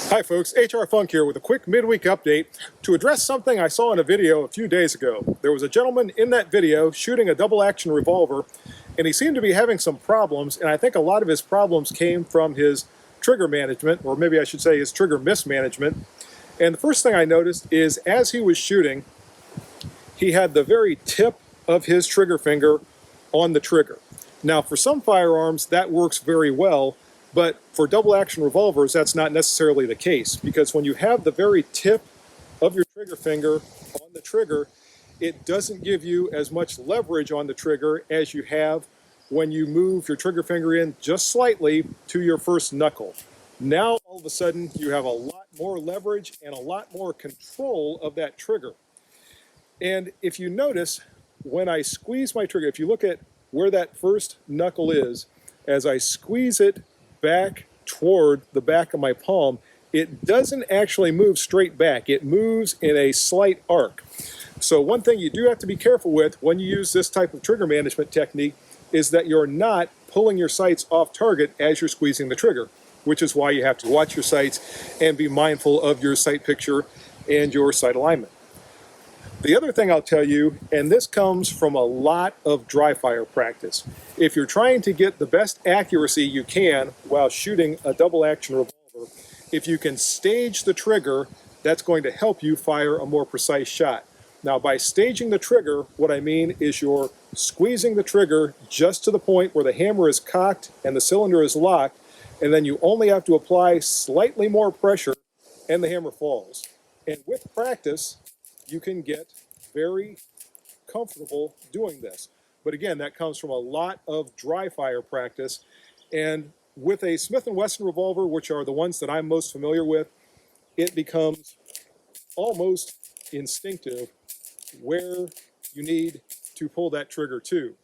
Hi folks, HR Funk here with a quick midweek update to address something I saw in a video a few days ago. There was a gentleman in that video shooting a double action revolver, and he seemed to be having some problems, and I think a lot of his problems came from his trigger management, or maybe I should say his trigger mismanagement. And the first thing I noticed is as he was shooting, he had the very tip of his trigger finger on the trigger. Now for some firearms that works very well, but for double action revolvers, that's not necessarily the case, because when you have the very tip of your trigger finger on the trigger, it doesn't give you as much leverage on the trigger as you have when you move your trigger finger in just slightly to your first knuckle. Now, all of a sudden, you have a lot more leverage and a lot more control of that trigger. And if you notice, when I squeeze my trigger, if you look at where that first knuckle is, as I squeeze it back toward the back of my palm, it doesn't actually move straight back. It moves in a slight arc. So one thing you do have to be careful with when you use this type of trigger management technique is that you're not pulling your sights off target as you're squeezing the trigger, which is why you have to watch your sights and be mindful of your sight picture and your sight alignment. The other thing I'll tell you, and this comes from a lot of dry fire practice, if you're trying to get the best accuracy you can while shooting a double action revolver, if you can stage the trigger, that's going to help you fire a more precise shot. Now by staging the trigger, what I mean is you're squeezing the trigger just to the point where the hammer is cocked and the cylinder is locked, and then you only have to apply slightly more pressure and the hammer falls. And with practice, you can get very comfortable doing this. But again, that comes from a lot of dry fire practice. And with a Smith&Wesson revolver, which are the ones that I'm most familiar with, it becomes almost instinctive where you need to pull that trigger to.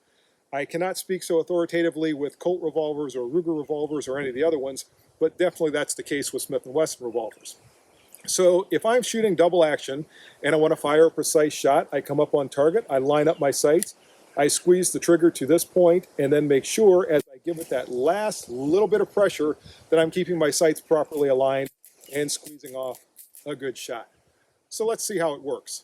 I cannot speak so authoritatively with Colt revolvers or Ruger revolvers or any of the other ones, but definitely that's the case with Smith&Wesson revolvers. So if I'm shooting double action and I want to fire a precise shot, I come up on target, I line up my sights, I squeeze the trigger to this point, and then make sure as I give it that last little bit of pressure that I'm keeping my sights properly aligned and squeezing off a good shot. So let's see how it works.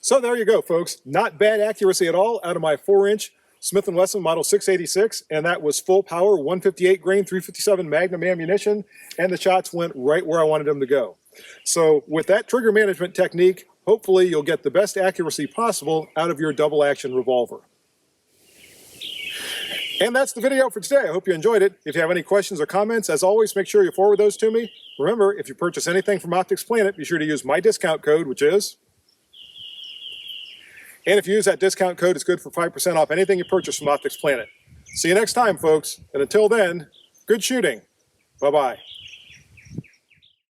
So there you go, folks. Not bad accuracy at all out of my 4-inch Smith&Wesson Model 686, and that was full power, 158 grain, 357 Magnum ammunition, and the shots went right where I wanted them to go. So with that trigger management technique, hopefully you'll get the best accuracy possible out of your double action revolver. And that's the video for today. I hope you enjoyed it. If you have any questions or comments, as always, make sure you forward those to me. Remember, if you purchase anything from Optics Planet, be sure to use my discount code, which is... And if you use that discount code, it's good for 5% off anything you purchase from Optics Planet. See you next time, folks. And until then, good shooting. Bye-bye.